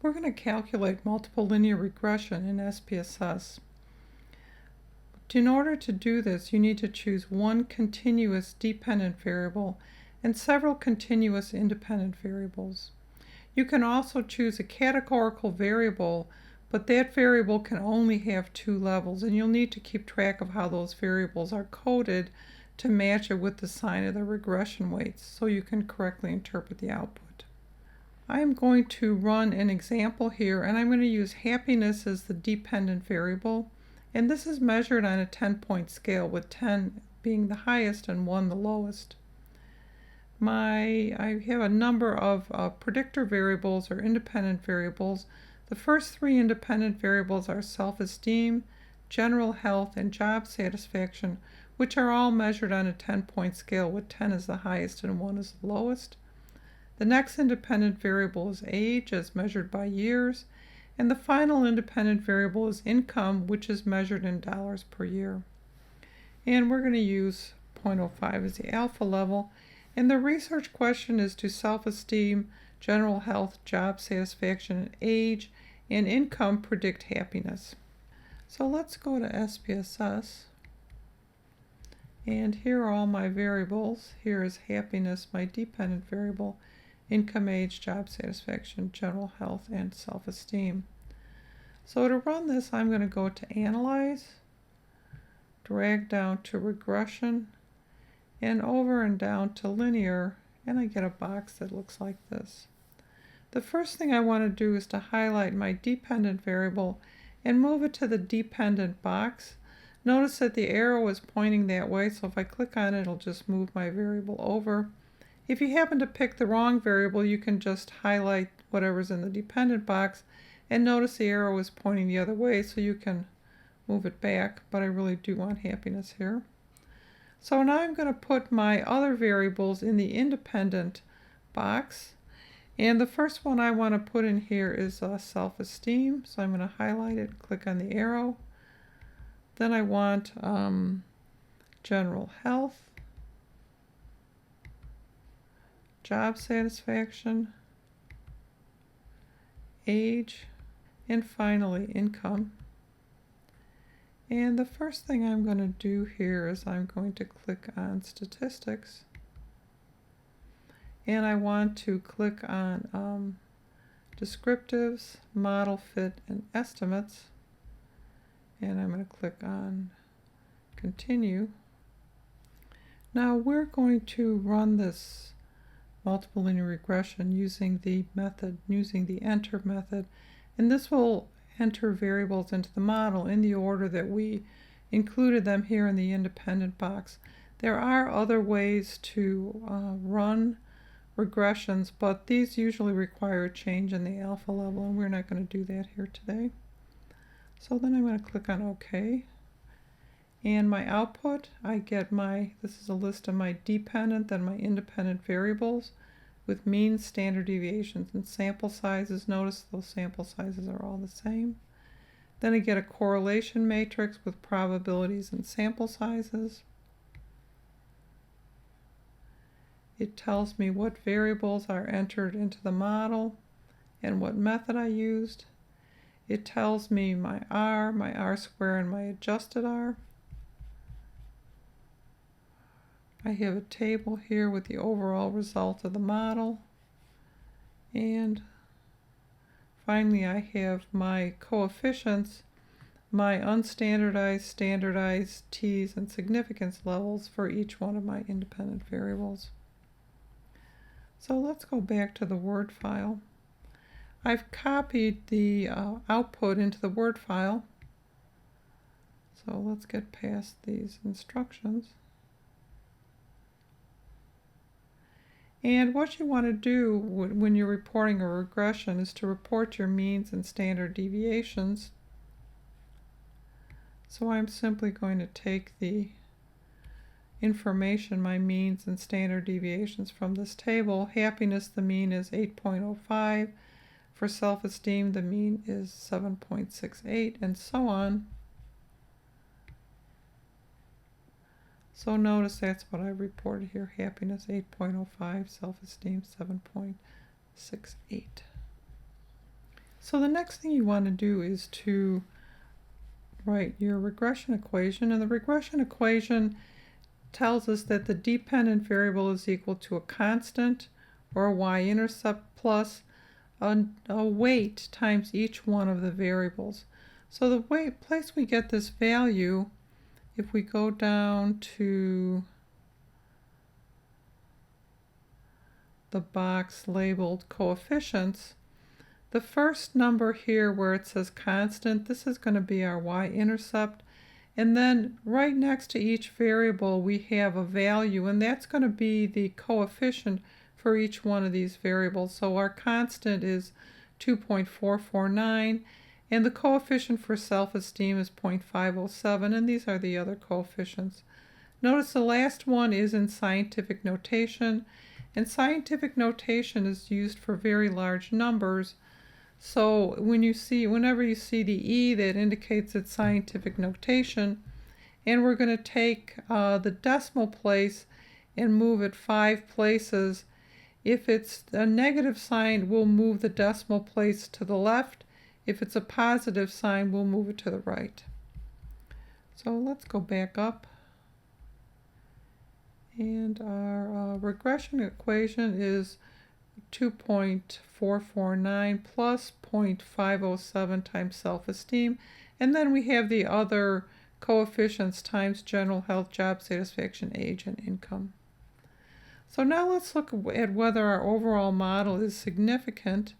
We're going to calculate multiple linear regression in SPSS. In order to do this, you need to choose one continuous dependent variable and several continuous independent variables. You can also choose a categorical variable, but that variable can only have two levels, and you'll need to keep track of how those variables are coded to match it with the sign of the regression weights so you can correctly interpret the output. I'm going to run an example here, and I'm going to use happiness as the dependent variable, and this is measured on a 10-point scale, with 10 being the highest and 1 the lowest. I have a number of predictor variables or independent variables. The first three independent variables are self-esteem, general health, and job satisfaction, which are all measured on a 10-point scale, with 10 as the highest and 1 as the lowest. The next independent variable is age, as measured by years, and the final independent variable is income, which is measured in dollars per year. And we're going to use 0.05 as the alpha level, and the research question is: do self-esteem, general health, job satisfaction, age, and income predict happiness? So let's go to SPSS, and here are all my variables. Here is happiness, my dependent variable, income, age, job satisfaction, general health, and self-esteem. So to run this, I'm going to go to Analyze, drag down to Regression, and over and down to Linear, and I get a box that looks like this. The first thing I want to do is to highlight my dependent variable and move it to the dependent box. Notice that the arrow is pointing that way, so if I click on it, it'll just move my variable over. If you happen to pick the wrong variable, you can just highlight whatever's in the dependent box, and notice the arrow is pointing the other way, so you can move it back, but I really do want happiness here. So now I'm going to put my other variables in the independent box, and the first one I want to put in here is self-esteem, so I'm going to highlight it, click on the arrow. Then I want general health, job satisfaction, age, and finally income. And the first thing I'm going to do here is I'm going to click on statistics, and I want to click on descriptives, model fit, and estimates, and I'm going to click on continue. Now we're going to run this multiple linear regression using the enter method, and this will enter variables into the model in the order that we included them here in the independent box. There are other ways to run regressions, but these usually require a change in the alpha level, and we're not going to do that here today. So then I'm going to click on OK, and my output, I get this is a list of my dependent and my independent variables with means, standard deviations, and sample sizes. Notice those sample sizes are all the same. Then I get a correlation matrix with probabilities and sample sizes. It tells me what variables are entered into the model and what method I used. It tells me my R square, and my adjusted R. I have a table here with the overall result of the model, and finally I have my coefficients, my unstandardized, standardized, t's, and significance levels for each one of my independent variables. So let's go back to the Word file. I've copied the output into the Word file, so let's get past these instructions. And what you want to do when you're reporting a regression is to report your means and standard deviations. So I'm simply going to take the information, my means and standard deviations, from this table. Happiness, the mean is 8.05. For self-esteem, the mean is 7.68, and so on. So notice that's what I reported here: happiness 8.05, self-esteem 7.68. So the next thing you want to do is to write your regression equation, and the regression equation tells us that the dependent variable is equal to a constant or a y-intercept plus a weight times each one of the variables. So the place we get this value, if we go down to the box labeled coefficients, the first number here where it says constant, this is going to be our y-intercept. And then right next to each variable we have a value, and that's going to be the coefficient for each one of these variables. So our constant is 2.449, and the coefficient for self-esteem is 0.507, and these are the other coefficients. Notice the last one is in scientific notation, and scientific notation is used for very large numbers. So whenever you see the E, that indicates it's scientific notation, and we're going to take the decimal place and move it 5 places. If it's a negative sign, we'll move the decimal place to the left. If it's a positive sign, we'll move it to the right. So let's go back up. And our regression equation is 2.449 plus 0.507 times self-esteem. And then we have the other coefficients times general health, job satisfaction, age, and income. So now let's look at whether our overall model is significant.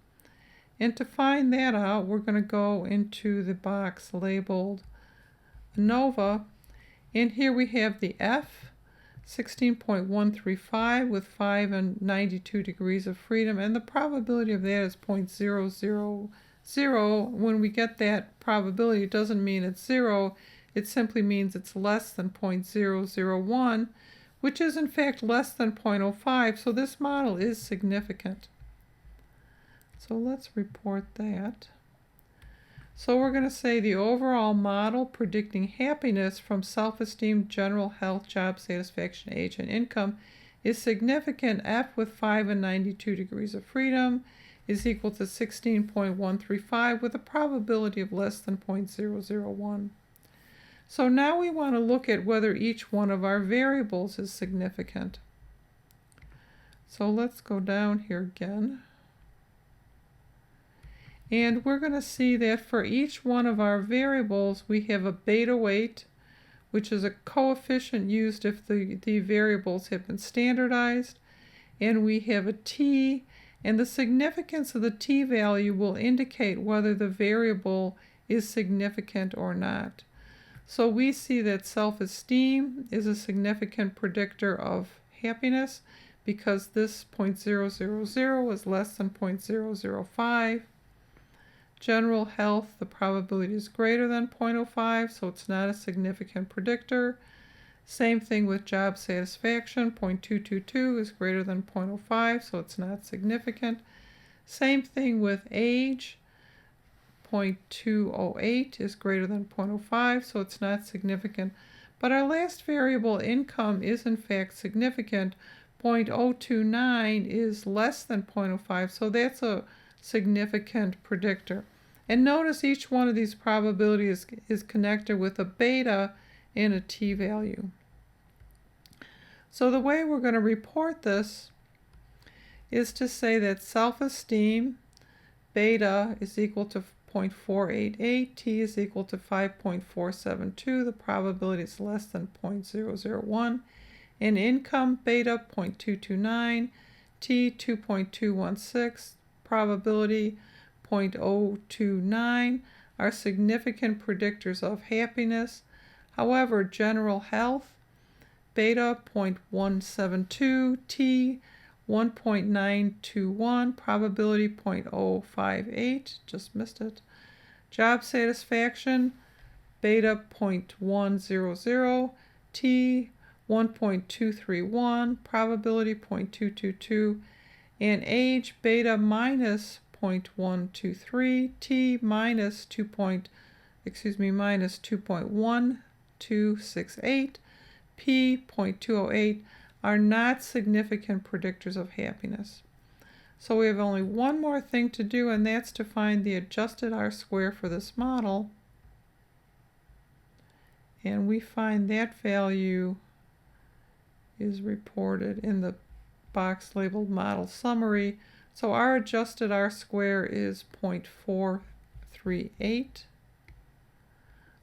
And to find that out, we're going to go into the box labeled ANOVA. And here we have the F, 16.135 with 5 and 92 degrees of freedom, and the probability of that is 0.000. When we get that probability, it doesn't mean it's 0, it simply means it's less than 0.001, which is in fact less than 0.05, so this model is significant. So let's report that. So we're going to say the overall model predicting happiness from self-esteem, general health, job satisfaction, age, and income is significant. F with 5 and 92 degrees of freedom is equal to 16.135 with a probability of less than 0.001. So now we want to look at whether each one of our variables is significant. So let's go down here again. And we're going to see that for each one of our variables, we have a beta weight, which is a coefficient used if the variables have been standardized. And we have a t, and the significance of the t value will indicate whether the variable is significant or not. So we see that self-esteem is a significant predictor of happiness because this 0.000 is less than 0.005. General health, the probability is greater than 0.05, so it's not a significant predictor. Same thing with job satisfaction, 0.222 is greater than 0.05, so it's not significant. Same thing with age, 0.208 is greater than 0.05, so it's not significant. But our last variable, income, is in fact significant. 0.029 is less than 0.05, so that's a significant predictor. And notice each one of these probabilities is connected with a beta and a t value. So the way we're going to report this is to say that self-esteem, beta is equal to 0.488, t is equal to 5.472, the probability is less than 0.001, and income, beta 0.229, t 2.216, probability 0.029 are significant predictors of happiness. However, general health, beta 0.172, t 1.921, probability 0.058, just missed it. Job satisfaction, beta 0.100, t 1.231, probability 0.222, and age, beta minus 0.123, t minus 2.1268, p 0.208 are not significant predictors of happiness. So we have only one more thing to do, and that's to find the adjusted R-square for this model. And we find that value is reported in the box labeled model summary. So our adjusted R-square is 0.438.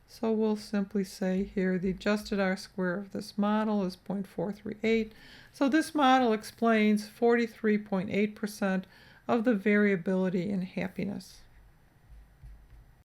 So we'll simply say here the adjusted R-square of this model is 0.438. So this model explains 43.8% of the variability in happiness.